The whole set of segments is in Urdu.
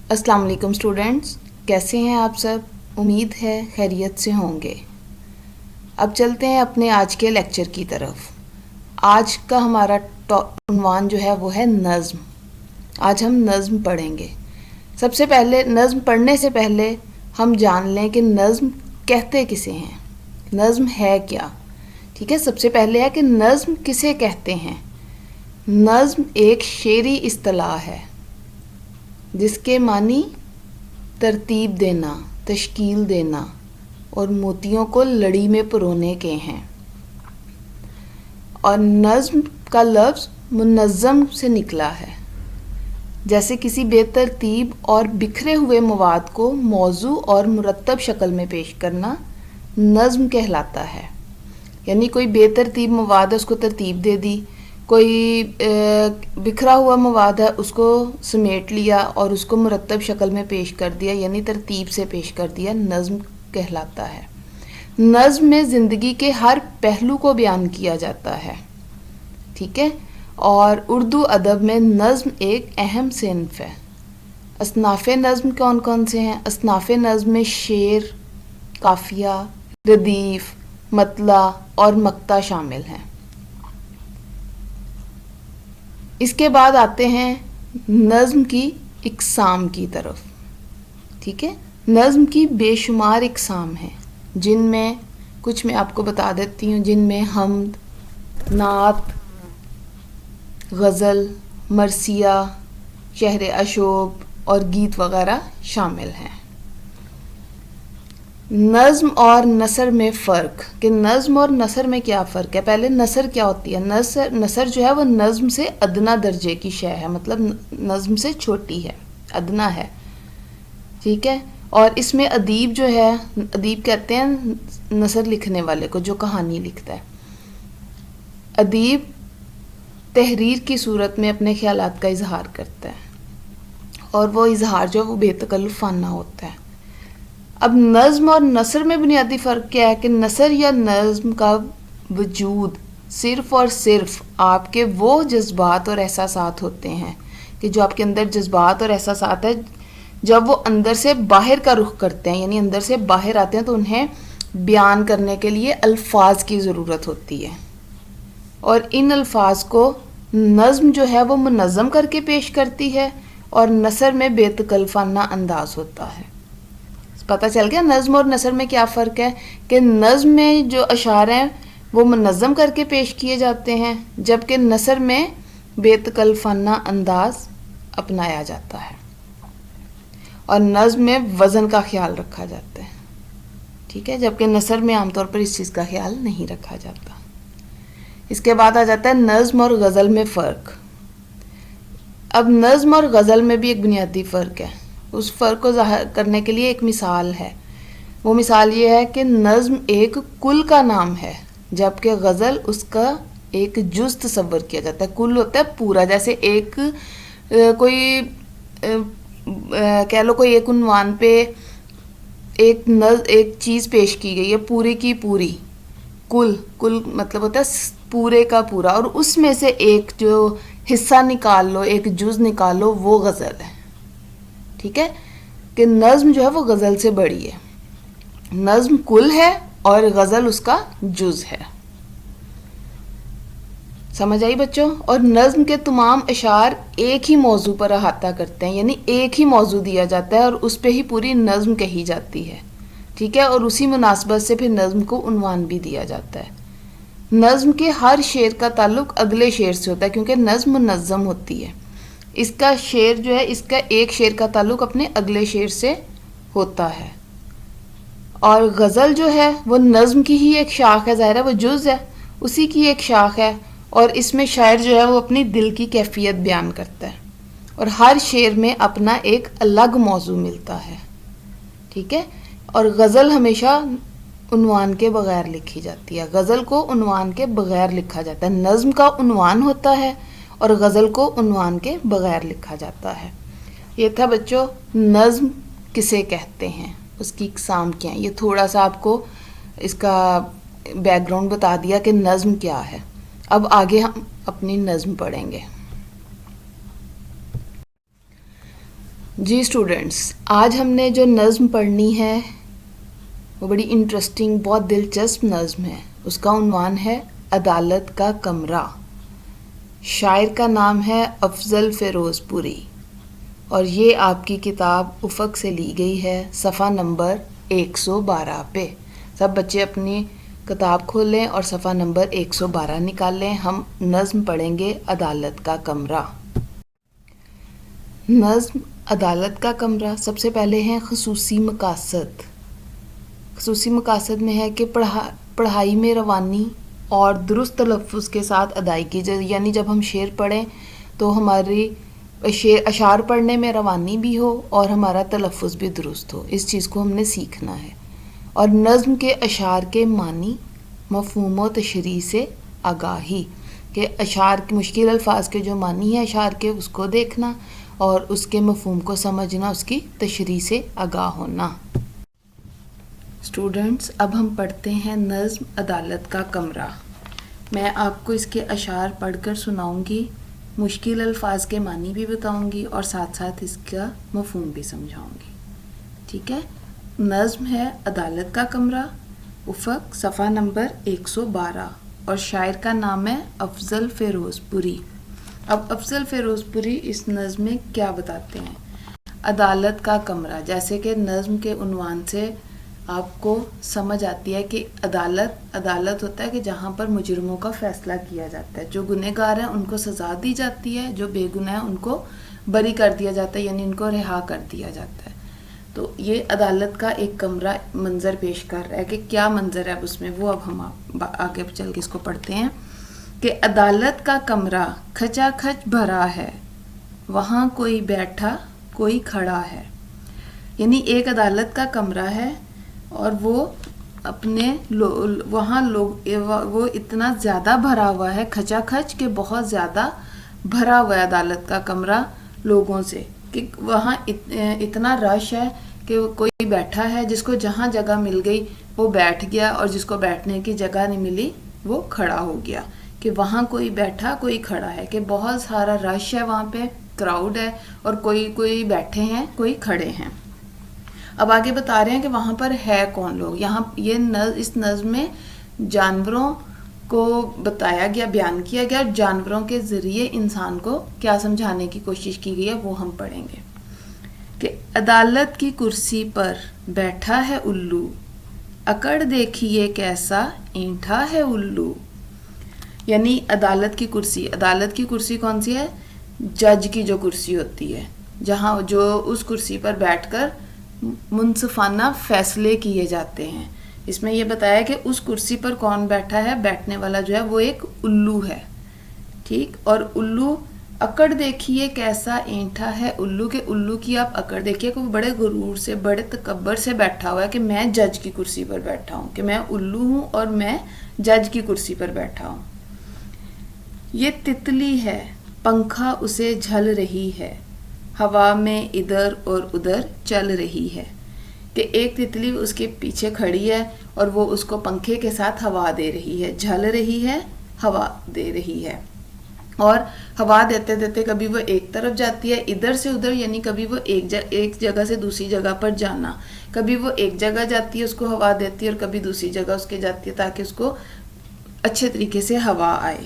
السلام علیکم اسٹوڈینٹس، کیسے ہیں آپ سب؟ امید ہے خیریت سے ہوں گے۔ اب چلتے ہیں اپنے آج کے لیکچر کی طرف۔ آج کا ہمارا عنوان جو ہے وہ ہے نظم۔ آج ہم نظم پڑھیں گے۔ سب سے پہلے نظم پڑھنے سے پہلے ہم جان لیں کہ نظم کہتے کسے ہیں، نظم ہے کیا۔ ٹھیک ہے، سب سے پہلے ہے کہ نظم کسے کہتے ہیں۔ نظم ایک شعری اصطلاح ہے جس کے معنی ترتیب دینا، تشکیل دینا اور موتیوں کو لڑی میں پرونے کے ہیں۔ اور نظم کا لفظ منظم سے نکلا ہے، جیسے کسی بے ترتیب اور بکھرے ہوئے مواد کو موزوں اور مرتب شکل میں پیش کرنا نظم کہلاتا ہے۔ یعنی کوئی بے ترتیب مواد ہے، اس کو ترتیب دے دی، کوئی بکھرا ہوا مواد ہے اس کو سمیٹ لیا اور اس کو مرتب شکل میں پیش کر دیا، یعنی ترتیب سے پیش کر دیا، نظم کہلاتا ہے۔ نظم میں زندگی کے ہر پہلو کو بیان کیا جاتا ہے۔ ٹھیک ہے، اور اردو ادب میں نظم ایک اہم صنف ہے۔ اصناف نظم کون کون سے ہیں؟ اصناف نظم میں شعر، قافیہ، ردیف، مطلع اور مقطع شامل ہیں۔ اس کے بعد آتے ہیں نظم کی اقسام کی طرف۔ ٹھیک ہے، نظم کی بے شمار اقسام ہیں، جن میں کچھ میں آپ کو بتا دیتی ہوں، جن میں حمد، نعت، غزل، مرثیہ، شعر اشوب اور گیت وغیرہ شامل ہیں۔ نظم اور نثر میں فرق، کہ نظم اور نثر میں کیا فرق ہے۔ پہلے نثر کیا ہوتی ہے؟ نثر جو ہے وہ نظم سے ادنا درجے کی شے ہے، مطلب نظم سے چھوٹی ہے، ادنا ہے۔ ٹھیک ہے، اور اس میں ادیب جو ہے، ادیب کہتے ہیں نثر لکھنے والے کو جو کہانی لکھتا ہے۔ ادیب تحریر کی صورت میں اپنے خیالات کا اظہار کرتا ہے، اور وہ اظہار جو وہ بے تکلفانہ ہوتا ہے۔ اب نظم اور نثر میں بنیادی فرق کیا ہے کہ نثر یا نظم کا وجود صرف اور صرف آپ کے وہ جذبات اور احساسات ہوتے ہیں، کہ جو آپ کے اندر جذبات اور احساسات ہیں، جب وہ اندر سے باہر کا رخ کرتے ہیں، یعنی اندر سے باہر آتے ہیں، تو انہیں بیان کرنے کے لیے الفاظ کی ضرورت ہوتی ہے، اور ان الفاظ کو نظم جو ہے وہ منظم کر کے پیش کرتی ہے، اور نثر میں بے تکلفانہ انداز ہوتا ہے۔ پتہ چل گیا نظم اور نثر میں کیا فرق ہے، کہ نظم میں جو اشعار ہیں وہ منظم کر کے پیش کیے جاتے ہیں، جبکہ نثر میں بے تکلفانہ انداز اپنایا جاتا ہے، اور نظم میں وزن کا خیال رکھا جاتا ہے۔ ٹھیک ہے، جبکہ نثر میں عام طور پر اس چیز کا خیال نہیں رکھا جاتا۔ اس کے بعد آ جاتا ہے نظم اور غزل میں فرق۔ اب نظم اور غزل میں بھی ایک بنیادی فرق ہے۔ اس فرق کو ظاہر کرنے کے لیے ایک مثال ہے۔ وہ مثال یہ ہے کہ نظم ایک کل کا نام ہے، جبکہ غزل اس کا ایک جز تصور کیا جاتا ہے۔ کل ہوتا ہے پورا، جیسے ایک کوئی کہہ لو کوئی ایک عنوان پہ ایک چیز پیش کی گئی ہے، پوری کی پوری، کل مطلب ہوتا ہے پورے کا پورا، اور اس میں سے ایک جو حصہ نکال لو، ایک جز نکال لو، وہ غزل ہے۔ ٹھیک ہے، کہ نظم جو ہے وہ غزل سے بڑی ہے۔ نظم کل ہے اور غزل اس کا جز ہے۔ سمجھ آئی بچوں؟ اور نظم کے تمام اشعار ایک ہی موضوع پر احاطہ کرتے ہیں، یعنی ایک ہی موضوع دیا جاتا ہے اور اس پہ ہی پوری نظم کہی جاتی ہے۔ ٹھیک ہے، اور اسی مناسبت سے پھر نظم کو عنوان بھی دیا جاتا ہے۔ نظم کے ہر شعر کا تعلق اگلے شعر سے ہوتا ہے، کیونکہ نظم منظم ہوتی ہے۔ اس کا شعر جو ہے، اس کا ایک شعر کا تعلق اپنے اگلے شعر سے ہوتا ہے۔ اور غزل جو ہے وہ نظم کی ہی ایک شاخ ہے، ظاہر ہے وہ جز ہے، اسی کی ایک شاخ ہے، اور اس میں شاعر جو ہے وہ اپنی دل کی کیفیت بیان کرتا ہے، اور ہر شعر میں اپنا ایک الگ موضوع ملتا ہے۔ ٹھیک ہے، اور غزل ہمیشہ عنوان کے بغیر لکھی جاتی ہے، غزل کو عنوان کے بغیر لکھا جاتا ہے۔ نظم کا عنوان ہوتا ہے اور غزل کو عنوان کے بغیر لکھا جاتا ہے۔ یہ تھا بچوں نظم کسے کہتے ہیں، اس کی اقسام کیا ہیں۔ یہ تھوڑا سا آپ کو اس کا بیک گراؤنڈ بتا دیا کہ نظم کیا ہے۔ اب آگے ہم اپنی نظم پڑھیں گے۔ جی اسٹوڈنٹس، آج ہم نے جو نظم پڑھنی ہے وہ بڑی انٹرسٹنگ، بہت دلچسپ نظم ہے. اس کا عنوان ہے عدالت کا کمرہ. شاعر کا نام ہے افضل فیروز پوری، اور یہ آپ کی کتاب افق سے لی گئی ہے، صفحہ نمبر 112 پہ. سب بچے اپنی کتاب کھولیں اور صفحہ نمبر 112 نکال لیں. ہم نظم پڑھیں گے عدالت کا کمرہ. نظم عدالت کا کمرہ. سب سے پہلے ہیں خصوصی مقاصد. خصوصی مقاصد میں ہے کہ پڑھائی میں روانی اور درست تلفظ کے ساتھ ادائیگی. یعنی جب ہم شعر پڑھیں تو ہماری اشعار پڑھنے میں روانی بھی ہو اور ہمارا تلفظ بھی درست ہو. اس چیز کو ہم نے سیکھنا ہے. اور نظم کے اشعار کے معنی، مفہوم و تشریح سے آگاہی، کہ اشعار کے مشکل الفاظ کے جو معنی ہیں اشعار کے، اس کو دیکھنا اور اس کے مفہوم کو سمجھنا، اس کی تشریح سے آگاہ ہونا. اسٹوڈنٹس، اب ہم پڑھتے ہیں نظم عدالت کا کمرہ. میں آپ کو اس کے اشعار پڑھ کر سناؤں گی، مشکل الفاظ کے معنی بھی بتاؤں گی اور ساتھ ساتھ اس کا مفہوم بھی سمجھاؤں گی. ٹھیک ہے؟ نظم ہے عدالت کا کمرہ، افق، صفحہ نمبر 112، اور شاعر کا نام ہے افضل فیروز پوری. اب افضل فیروز پوری اس نظم میں کیا بتاتے ہیں؟ عدالت کا کمرہ. جیسے کہ نظم کے عنوان سے آپ کو سمجھ آتی ہے کہ عدالت ہوتا ہے کہ جہاں پر مجرموں کا فیصلہ کیا جاتا ہے. جو گنہگار ہیں ان کو سزا دی جاتی ہے، جو بے گناہ ہیں ان کو بری کر دیا جاتا ہے، یعنی ان کو رہا کر دیا جاتا ہے. تو یہ عدالت کا ایک کمرہ منظر پیش کر رہا ہے کہ کیا منظر ہے اب اس میں، وہ اب ہم آگے چل کے اس کو پڑھتے ہیں. کہ عدالت کا کمرہ کھچا کھچ بھرا ہے، وہاں کوئی بیٹھا کوئی کھڑا ہے. یعنی ایک عدالت کا کمرہ ہے اور وہ اپنے وہاں لوگ وہ اتنا زیادہ بھرا ہوا ہے، کھچا کھچ کہ بہت زیادہ بھرا ہوا ہے عدالت کا کمرہ لوگوں سے، کہ وہاں اتنا رش ہے کہ کوئی بیٹھا ہے، جس کو جہاں جگہ مل گئی وہ بیٹھ گیا، اور جس کو بیٹھنے کی جگہ نہیں ملی وہ کھڑا ہو گیا. کہ وہاں کوئی بیٹھا کوئی کھڑا ہے، کہ بہت سارا رش ہے، وہاں پہ کراؤڈ ہے، اور کوئی بیٹھے ہیں کوئی کھڑے ہیں. اب آگے بتا رہے ہیں کہ وہاں پر ہے کون لوگ. یہاں اس نظم میں جانوروں کو بتایا گیا، بیان کیا گیا، اور جانوروں کے ذریعے انسان کو کیا سمجھانے کی کوشش کی گئی ہے وہ ہم پڑھیں گے. کہ عدالت کی کرسی پر بیٹھا ہے الو، اکڑ دیکھیے کیسا اینٹھا ہے الو. یعنی عدالت کی کرسی کون سی ہے؟ جج کی جو کرسی ہوتی ہے، جہاں جو اس کرسی پر بیٹھ کر منصفانہ فیصلے کیے جاتے ہیں. اس میں یہ بتایا کہ اس کرسی پر کون بیٹھا ہے، بیٹھنے والا جو ہے وہ ایک الو ہے. ٹھیک، اور الو اکڑ دیکھیے کیسا اینٹھا ہے الو، کے الو کی آپ اکڑ دیکھیے کہ وہ بڑے غرور سے، بڑے تکبر سے بیٹھا ہوا ہے کہ میں جج کی کرسی پر بیٹھا ہوں، کہ میں الو ہوں اور میں جج کی کرسی پر بیٹھا ہوں. یہ تتلی ہے پنکھا اسے جھل رہی ہے، ہوا میں ادھر اور ادھر چل رہی ہے. کہ ایک تتلی اس کے پیچھے کھڑی ہے اور وہ اس کو پنکھے کے ساتھ ہوا دے رہی ہے، جھل رہی ہے، ہوا دے رہی ہے. اور ہوا دیتے دیتے کبھی وہ ایک طرف جاتی ہے ادھر سے ادھر، یعنی کبھی وہ ایک جگہ سے دوسری جگہ پر جانا، کبھی وہ ایک جگہ جاتی ہے اس کو ہوا دیتی ہے اور کبھی دوسری جگہ اس کے جاتی ہے تاکہ اس کو اچھے طریقے سے ہوا آئے.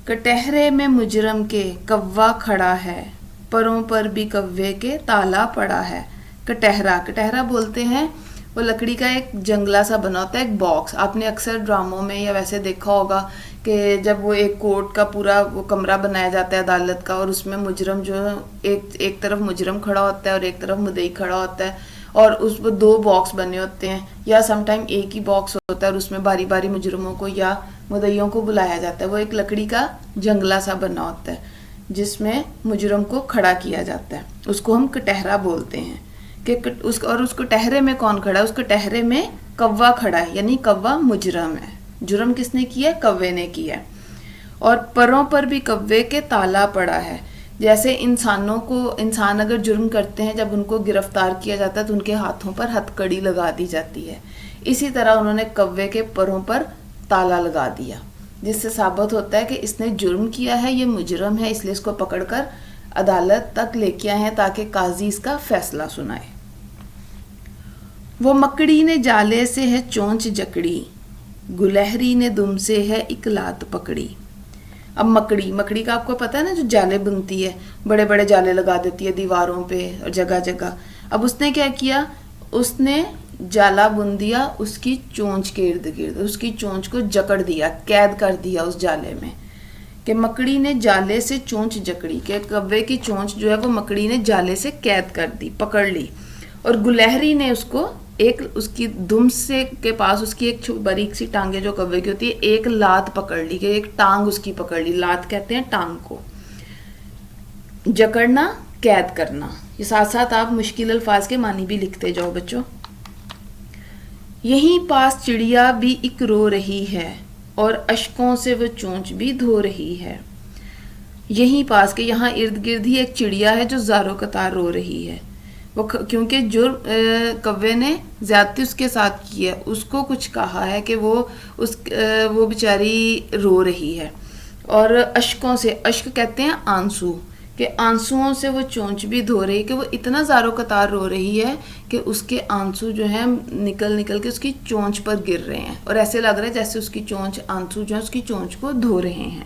کٹہرے میں مجرم کے کوا کھڑا ہے، پروں پر بھی کوے کے تالا پڑا ہے. کٹہرا بولتے ہیں وہ لکڑی کا ایک جنگلا سا بنا ہوتا ہے، ایک باکس. آپ نے اکثر ڈراموں میں یا ویسے دیکھا ہوگا کہ جب وہ ایک کورٹ کا پورا وہ کمرہ بنایا جاتا ہے عدالت کا، اور اس میں مجرم جو ایک طرف مجرم کھڑا ہوتا ہے اور ایک طرف مدعی کھڑا ہوتا ہے، اور اس میں 2 باکس بنے ہوتے ہیں، یا سم ٹائم ایک ہی باکس ہوتا ہے اور اس میں باری باری مجرموں کو یا مدعیوں کو بلایا جاتا ہے. وہ ایک لکڑی کا جنگلا سا بنا ہوتا ہے جس میں مجرم کو کھڑا کیا جاتا ہے، اس کو ہم کٹہرا بولتے ہیں. کہ اس کٹہرے میں کون کھڑا ہے؟ اس کٹہرے میں کوا کھڑا ہے، یعنی کوا مجرم ہے. جرم کس نے کیا ہے؟ کوے نے کیا ہے. اور پروں پر بھی کوے کے تالا پڑا ہے. جیسے انسان اگر جرم کرتے ہیں، جب ان کو گرفتار کیا جاتا ہے تو ان کے ہاتھوں پر ہتھ کڑی لگا دی جاتی ہے. اسی طرح انہوں نے کوے کے پروں پر تالا لگا دیا، جس سے ثابت ہوتا ہے کہ اس نے جرم کیا ہے، یہ مجرم ہے، اس لیے اس کو پکڑ کر عدالت تک لے کے آئے ہیں تاکہ قاضی اس کا فیصلہ سنائے۔ وہ مکڑی نے جالے سے ہے چونچ جکڑی، گلہری نے دم سے ہے ایک لات پکڑی۔ اب مکڑی کا آپ کو پتہ ہے نا، جو جالے بنتی ہے، بڑے بڑے جالے لگا دیتی ہے دیواروں پہ اور جگہ جگہ۔ اب اس نے کیا کیا، اس نے جالا بن دیا اس کی چونچ کے ارد گرد، اس کی چونچ کو جکڑ دیا، قید کر دیا اس جالے میں، کہ مکڑی نے جالے سے چونچ جکڑی، کہ کوے کی چونچ جو ہے وہ مکڑی نے جالے سے قید کر دی، پکڑ لی۔ اور گلہری نے اس کو ایک، اس کی دم سے کے پاس اس کی ایک باریک سی ٹانگیں جو کوے کی ہوتی ہے، ایک لات پکڑ لی، کہ ایک ٹانگ اس کی پکڑ لی، لات کہتے ہیں ٹانگ کو۔ جکڑنا، قید کرنا، یہ ساتھ ساتھ آپ مشکل الفاظ کے معنی بھی لکھتے جاؤ بچوں۔ یہیں پاس چڑیا بھی ایک رو رہی ہے، اور اشکوں سے وہ چونچ بھی دھو رہی ہے۔ یہیں پاس، کہ یہاں ارد گرد ہی ایک چڑیا ہے جو زاروں قطار رو رہی ہے، وہ کیونکہ جو کوے نے زیادتی اس کے ساتھ کی ہے، اس کو کچھ کہا ہے کہ وہ بیچاری رو رہی ہے۔ اور اشکوں سے، اشک کہتے ہیں آنسو، کہ آنسوؤں سے وہ چونچ بھی دھو رہی ہے، کہ وہ اتنا زاروں قطار رو رہی ہے کہ اس کے آنسو جو ہیں نکل نکل کے اس کی چونچ پر گر رہے ہیں، اور ایسے لگ رہا ہے جیسے اس کی چونچ، آنسو جو ہیں اس کی چونچ کو دھو رہے ہیں۔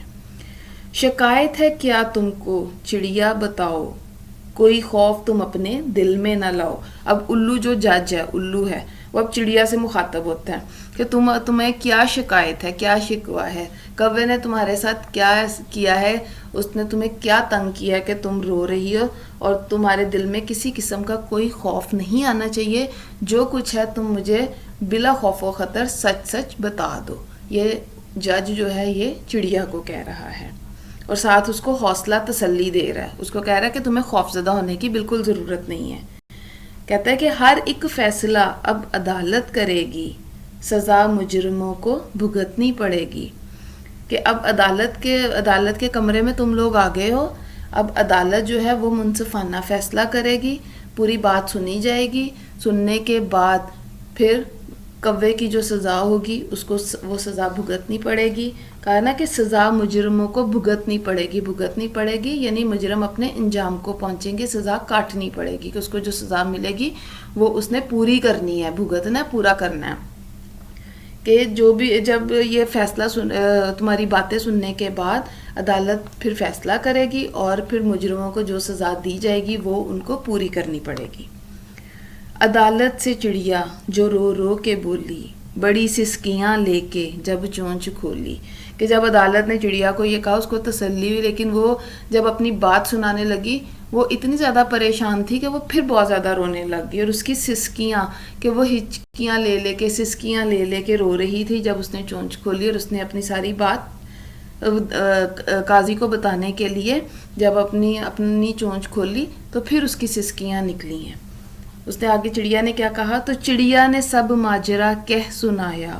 شکایت ہے کیا تم کو چڑیا بتاؤ، کوئی خوف تم اپنے دل میں نہ لاؤ۔ اب الو جو جج ہے، الو ہے، وہ اب چڑیا سے مخاطب ہوتا ہے کہ تمہیں کیا شکایت ہے، کیا شکوہ ہے، کوے نے تمہارے ساتھ کیا کیا ہے، اس نے تمہیں کیا تنگ کیا ہے کہ تم رو رہی ہو، اور تمہارے دل میں کسی قسم کا کوئی خوف نہیں آنا چاہیے، جو کچھ ہے تم مجھے بلا خوف و خطر سچ سچ بتا دو۔ یہ جج جو ہے یہ چڑیا کو کہہ رہا ہے، اور ساتھ اس کو حوصلہ تسلی دے رہا ہے، اس کو کہہ رہا ہے کہ تمہیں خوف زدہ ہونے کی بالکل ضرورت نہیں ہے۔ کہتا ہے کہ ہر ایک فیصلہ اب عدالت کرے گی، سزا مجرموں کو بھگتنی پڑے گی۔ کہ اب عدالت کے کمرے میں تم لوگ آ گئے ہو، اب عدالت جو ہے وہ منصفانہ فیصلہ کرے گی، پوری بات سنی جائے گی، سننے کے بعد پھر کوے کی جو سزا ہوگی اس کو وہ سزا بھگتنی پڑے گی۔ کہا نا کہ سزا مجرموں کو بھگتنی پڑے گی یعنی مجرم اپنے انجام کو پہنچیں گے، سزا کاٹنی پڑے گی، کہ اس کو جو سزا ملے گی وہ اس نے پوری کرنی ہے، بھگتنا، پورا کرنا ہے۔ کہ جو بھی، جب یہ فیصلہ تمہاری باتیں سننے کے بعد عدالت پھر فیصلہ کرے گی، اور پھر مجرموں کو جو سزا دی جائے گی وہ ان کو پوری کرنی پڑے گی۔ عدالت سے چڑیا جو رو رو کے بولی، بڑی سسکیاں لے کے جب چونچ کھولی۔ کہ جب عدالت نے چڑیا کو یہ کہا، اس کو تسلی ہوئی، لیکن وہ جب اپنی بات سنانے لگی وہ اتنی زیادہ پریشان تھی کہ وہ پھر بہت زیادہ رونے لگ گئی، اور اس کی سسکیاں، کہ وہ ہچکیاں سسکیاں لے لے کے رو رہی تھی جب اس نے چونچ کھولی، اور اس نے اپنی ساری بات قاضی کو بتانے کے لیے جب اپنی چونچ کھولی تو پھر اس کی سسکیاں نکلی ہیں۔ اس نے آگے چڑیا نے کیا کہا، تو چڑیا نے سب ماجرا کہہ سنایا،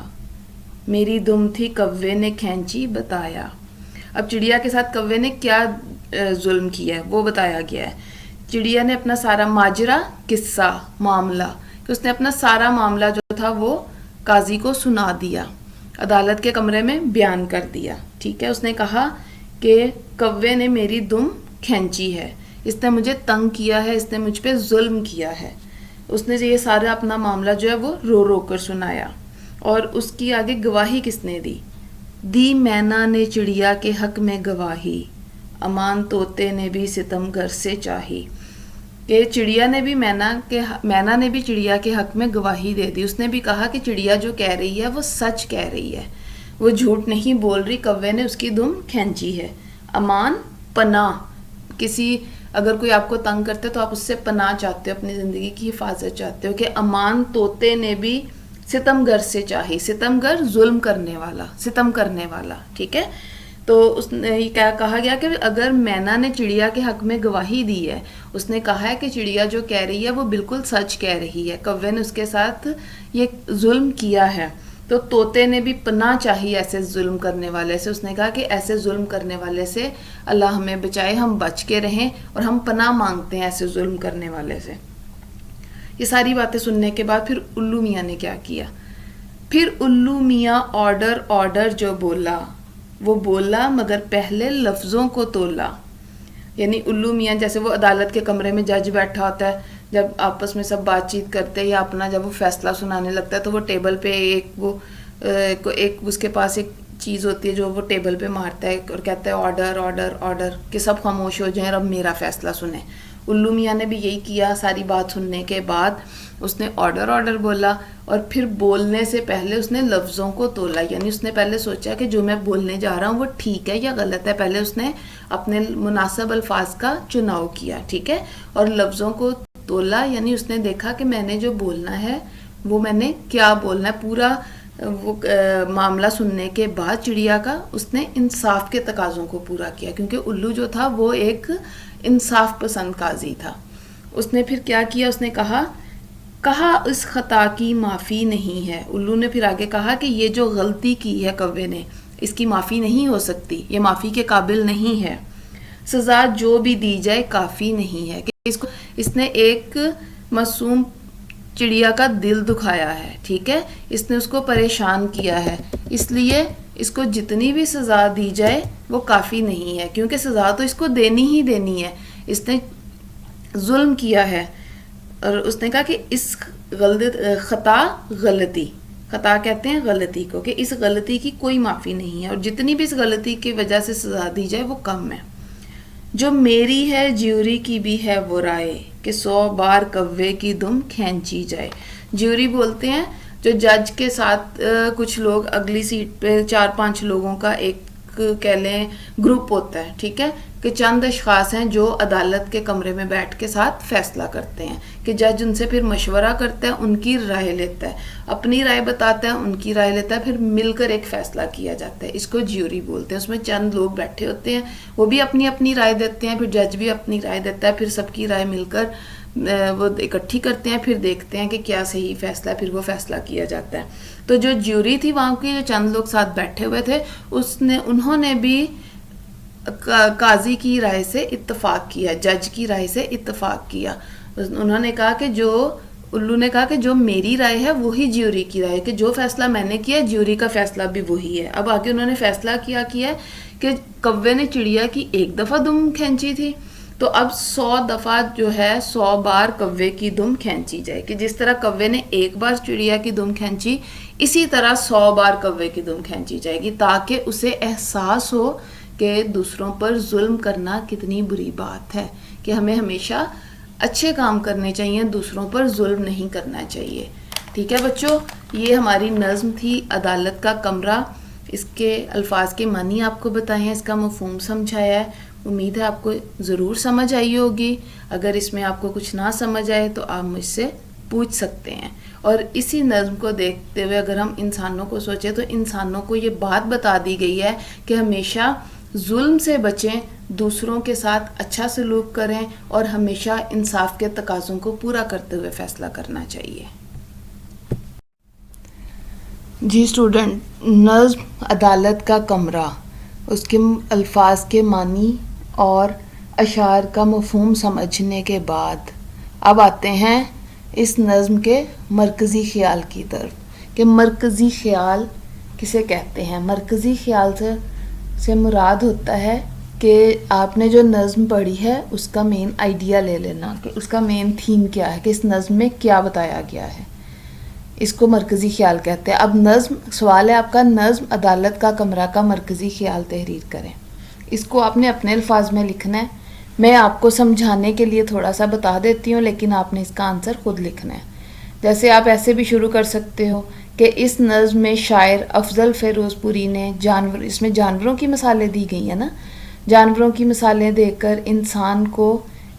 میری دم تھی کوے نے کھینچی بتایا۔ اب چڑیا کے ساتھ کوے نے کیا ظلم کیا ہے وہ بتایا گیا ہے۔ چڑیا نے اپنا سارا ماجرا، قصہ، معاملہ، کہ اس نے اپنا سارا معاملہ جو تھا وہ قاضی کو سنا دیا، عدالت کے کمرے میں بیان کر دیا، ٹھیک ہے۔ اس نے کہا کہ کوے نے میری دم کھینچی ہے، اس نے مجھے تنگ کیا ہے، اس نے مجھ پہ ظلم کیا ہے۔ اس نے یہ سارا اپنا معاملہ جو ہے وہ رو رو کر سنایا، اور اس کی آگے گواہی کس نے دی مینا نے چڑیا کے حق میں گواہی، امان طوطے نے بھی ستم گر سے چاہی۔ کہ چڑیا نے بھی مینا نے بھی چڑیا کے حق میں گواہی دے دی، اس نے بھی کہا کہ چڑیا جو کہہ رہی ہے وہ سچ کہہ رہی ہے، وہ جھوٹ نہیں بول رہی، کوے نے اس کی دم کھینچی ہے۔ امان، پناہ، اگر کوئی آپ کو تنگ کرتے تو آپ اس سے پناہ چاہتے ہو، اپنی زندگی کی حفاظت چاہتے ہو، کہ امان طوطے نے بھی ستم گر سے چاہی، ستم گر ظلم کرنے والا، ستم کرنے والا، ٹھیک ہے۔ تو اس نے کیا کہا گیا کہ اگر مینا نے چڑیا کے حق میں گواہی دی ہے، اس نے کہا ہے کہ چڑیا جو کہہ رہی ہے وہ بالکل سچ کہہ رہی ہے، کوے نے اس کے ساتھ یہ ظلم کیا ہے، تو طوطے نے بھی پناہ چاہی ایسے ظلم کرنے والے سے۔ اس نے کہا کہ ایسے ظلم کرنے والے سے اللہ ہمیں بچائے، ہم بچ کے رہیں، اور ہم پناہ مانگتے ہیں ایسے ظلم کرنے والے سے۔ یہ ساری باتیں سننے کے بعد پھر الو میاں نے کیا کیا، پھر الو میاں آرڈر جو بولا، وہ بولا مگر پہلے لفظوں کو تولا، یعنی الو میاں جیسے وہ عدالت کے کمرے میں جج بیٹھا ہوتا ہے، جب آپس میں سب بات چیت کرتے ہیں یا اپنا جب وہ فیصلہ سنانے لگتا ہے تو وہ ٹیبل پہ ایک اس کے پاس ایک چیز ہوتی ہے جو وہ ٹیبل پہ مارتا ہے اور کہتا ہے آرڈر آرڈر آرڈر، کہ سب خاموش ہو جائیں اور اب میرا فیصلہ سنیں. الو میاں نے بھی یہی کیا. ساری بات سننے کے بعد اس نے آرڈر آرڈر بولا اور پھر بولنے سے پہلے اس نے لفظوں کو تولا. یعنی اس نے پہلے سوچا کہ جو میں بولنے جا رہا ہوں وہ ٹھیک ہے یا غلط ہے. پہلے اس نے اپنے مناسب الفاظ کا چناؤ کیا، ٹھیک ہے، اور لفظوں کو تولا. یعنی اس نے دیکھا کہ میں نے جو بولنا ہے وہ میں نے کیا بولنا ہے. پورا وہ معاملہ سننے کے بعد چڑیا کا اس نے انصاف کے تقاضوں کو پورا کیا، کیونکہ الو جو تھا وہ ایک انصاف پسند قاضی تھا. اس نے پھر کیا کیا، اس نے کہا اس خطا کی معافی نہیں ہے. الو نے پھر آگے کہا کہ یہ جو غلطی کی ہے کوے نے، اس کی معافی نہیں ہو سکتی، یہ معافی کے قابل نہیں ہے. سزا جو بھی دی جائے کافی نہیں ہے. کہ اس نے ایک معصوم چڑیا کا دل دکھایا ہے، ٹھیک ہے، اس نے اس کو پریشان کیا ہے، اس لیے اس کو جتنی بھی سزا دی جائے وہ کافی نہیں ہے، کیونکہ سزا تو اس کو دینی ہی دینی ہے. اس نے ظلم کیا ہے. اور اس نے کہا کہ اس خطا کہتے ہیں غلطی کو، کہ اس غلطی کی کوئی معافی نہیں ہے، اور جتنی بھی اس غلطی کی وجہ سے سزا دی جائے وہ کم ہے. جو میری ہے جیوری کی بھی ہے وہ رائے، کہ 100 بار کوے کی دم کھینچی جائے. جیوری بولتے ہیں جو جج کے ساتھ کچھ لوگ اگلی سیٹ پہ 4-5 لوگوں کا ایک کہہ لیں گروپ ہوتا ہے، ٹھیک ہے، کہ چند اشخاص ہیں جو عدالت کے کمرے میں بیٹھ کے ساتھ فیصلہ کرتے ہیں، کہ جج ان سے پھر مشورہ کرتا ہے، ان کی رائے لیتا ہے، اپنی رائے بتاتا ہے، ان کی رائے لیتا ہے، پھر مل کر ایک فیصلہ کیا جاتا ہے. اس کو جیوری بولتے ہیں. اس میں چند لوگ بیٹھے ہوتے ہیں، وہ بھی اپنی اپنی رائے دیتے ہیں، پھر جج بھی اپنی رائے دیتا ہے، پھر سب کی رائے مل کر وہ اکٹھی کرتے ہیں، پھر دیکھتے ہیں کہ کیا صحیح فیصلہ ہے، پھر وہ فیصلہ کیا جاتا ہے. تو جو جیوری تھی وہاں کی، جو چند لوگ ساتھ بیٹھے ہوئے تھے، انہوں نے بھی قاضی کی رائے سے اتفاق کیا، جج کی رائے سے اتفاق کیا. انہوں نے کہا کہ الو نے کہا کہ جو میری رائے ہے وہی جیوری کی رائے، کہ جو فیصلہ میں نے کیا جیوری کا فیصلہ بھی وہی ہے. اب آگے انہوں نے فیصلہ کیا کہ کوے نے چڑیا کی 1 دفعہ دم کھینچی تھی، تو اب 100 دفعہ جو ہے 100 بار کوے کی دم کھینچی جائے. کہ جس طرح کوے نے 1 بار چڑیا کی دم کھینچی، اسی طرح 100 بار کوے کی دم کھینچی جائے گی، تاکہ اسے احساس ہو کہ دوسروں پر ظلم کرنا کتنی بری بات ہے، کہ ہمیں ہمیشہ اچھے کام کرنے چاہیے، دوسروں پر ظلم نہیں کرنا چاہیے. ٹھیک ہے بچوں، یہ ہماری نظم تھی عدالت کا کمرہ. اس کے الفاظ کے معنی آپ کو بتائے ہیں، اس کا مفہوم سمجھایا ہے. امید ہے آپ کو ضرور سمجھ آئی ہوگی. اگر اس میں آپ کو کچھ نہ سمجھ آئے تو آپ مجھ سے پوچھ سکتے ہیں. اور اسی نظم کو دیکھتے ہوئے اگر ہم انسانوں کو سوچیں تو انسانوں کو یہ بات بتا دی گئی ہے کہ ہمیشہ ظلم سے بچیں، دوسروں کے ساتھ اچھا سلوک کریں اور ہمیشہ انصاف کے تقاضوں کو پورا کرتے ہوئے فیصلہ کرنا چاہیے. جی اسٹوڈنٹ، نظم عدالت کا کمرہ، اس کے الفاظ کے معنی اور اشعار کا مفہوم سمجھنے کے بعد اب آتے ہیں اس نظم کے مرکزی خیال کی طرف، کہ مرکزی خیال کسے کہتے ہیں. مرکزی خیال سے مراد ہوتا ہے کہ آپ نے جو نظم پڑھی ہے اس کا مین آئیڈیا لے لینا، کہ اس کا مین تھیم کیا ہے، کہ اس نظم میں کیا بتایا گیا ہے. اس کو مرکزی خیال کہتے ہیں. اب نظم، سوال ہے آپ کا، نظم عدالت کا کمرہ کا مرکزی خیال تحریر کریں. اس کو آپ نے اپنے الفاظ میں لکھنا ہے. میں آپ کو سمجھانے کے لیے تھوڑا سا بتا دیتی ہوں، لیکن آپ نے اس کا آنسر خود لکھنا ہے. جیسے آپ ایسے بھی شروع کر سکتے ہو کہ اس نظم میں شاعر افضل فیروز پوری نے اس میں جانوروں کی مثالیں دی گئی ہیں نا، جانوروں کی مثالیں دے کر انسان کو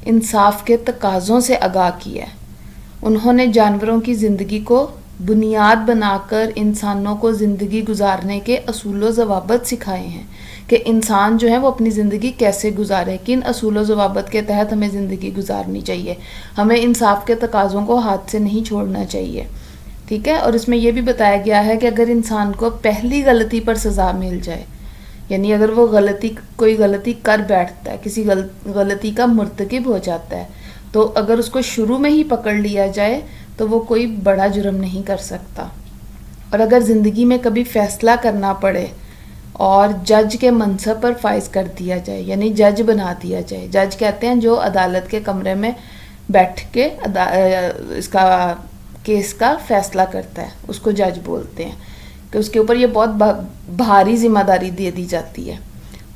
انصاف کے تقاضوں سے آگاہ کیا ہے. انہوں نے جانوروں کی زندگی کو بنیاد بنا کر انسانوں کو زندگی گزارنے کے اصول و ضوابط سکھائے ہیں، کہ انسان جو ہے وہ اپنی زندگی کیسے گزارے، کن اصول و ضوابط کے تحت ہمیں زندگی گزارنی چاہیے. ہمیں انصاف کے تقاضوں کو ہاتھ سے نہیں چھوڑنا چاہیے. ٹھیک ہے. اور اس میں یہ بھی بتایا گیا ہے کہ اگر انسان کو پہلی غلطی پر سزا مل جائے، یعنی اگر وہ کوئی غلطی کر بیٹھتا ہے، کسی غلطی کا مرتکب ہو جاتا ہے، تو اگر اس کو شروع میں ہی پکڑ لیا جائے تو وہ کوئی بڑا جرم نہیں کر سکتا. اور اگر زندگی میں کبھی فیصلہ کرنا پڑے اور جج کے منصب پر فائز کر دیا جائے، یعنی جج بنا دیا جائے. جج کہتے ہیں جو عدالت کے کمرے میں بیٹھ کے اس کا کیس کا فیصلہ کرتا ہے، اس کو جج بولتے ہیں. کہ اس کے اوپر یہ بہت بھاری ذمہ داری دے دی جاتی ہے.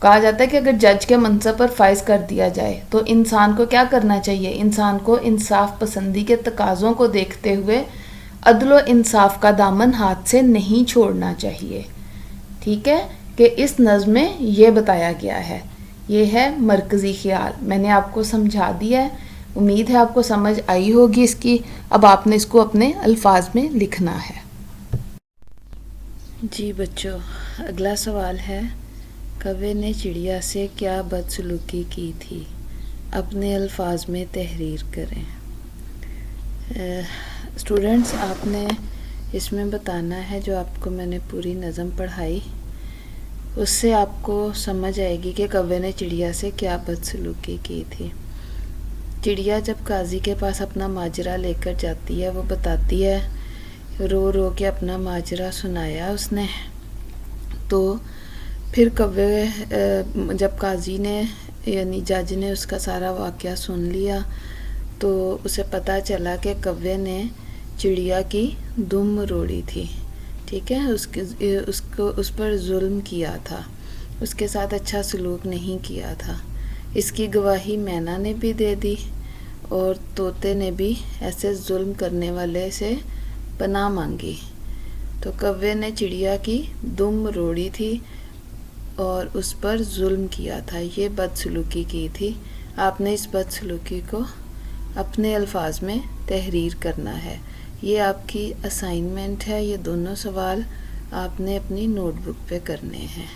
کہا جاتا ہے کہ اگر جج کے منصب پر فائز کر دیا جائے تو انسان کو کیا کرنا چاہیے؟ انسان کو انصاف پسندی کے تقاضوں کو دیکھتے ہوئے عدل و انصاف کا دامن ہاتھ سے نہیں چھوڑنا چاہیے. ٹھیک ہے، کہ اس نظم میں یہ بتایا گیا ہے. یہ ہے مرکزی خیال. میں نے آپ کو سمجھا دیا ہے، امید ہے آپ کو سمجھ آئی ہوگی اس کی. اب آپ نے اس کو اپنے الفاظ میں لکھنا ہے. جی بچوں، اگلا سوال ہے، کوے نے چڑیا سے کیا بدسلوکی کی تھی؟ اپنے الفاظ میں تحریر کریں. اسٹوڈنٹس، آپ نے اس میں بتانا ہے جو آپ کو میں نے پوری نظم پڑھائی، اس سے آپ کو سمجھ آئے گی کہ کوے نے چڑیا سے کیا بدسلوکی کی تھی. چڑیا جب قاضی کے پاس اپنا ماجرا لے کر جاتی ہے، وہ بتاتی ہے، رو رو کے اپنا ماجرا سنایا اس نے. تو پھر کوے جب قاضی نے یعنی جج نے اس کا سارا واقعہ سن لیا تو اسے پتہ چلا کہ کوے نے چڑیا کی دم مروڑی تھی. ٹھیک ہے، اس پر ظلم کیا تھا، اس کے ساتھ اچھا سلوک نہیں کیا تھا. اس کی گواہی مینا نے بھی دے دی اور طوطے نے بھی ایسے ظلم کرنے والے سے پناہ مانگی. تو کوے نے چڑیا کی دم مروڑی تھی اور اس پر ظلم کیا تھا، یہ بدسلوکی کی تھی. آپ نے اس بدسلوکی کو اپنے الفاظ میں تحریر کرنا ہے. یہ آپ کی اسائنمنٹ ہے. یہ دونوں سوال آپ نے اپنی نوٹ بک پہ کرنے ہیں.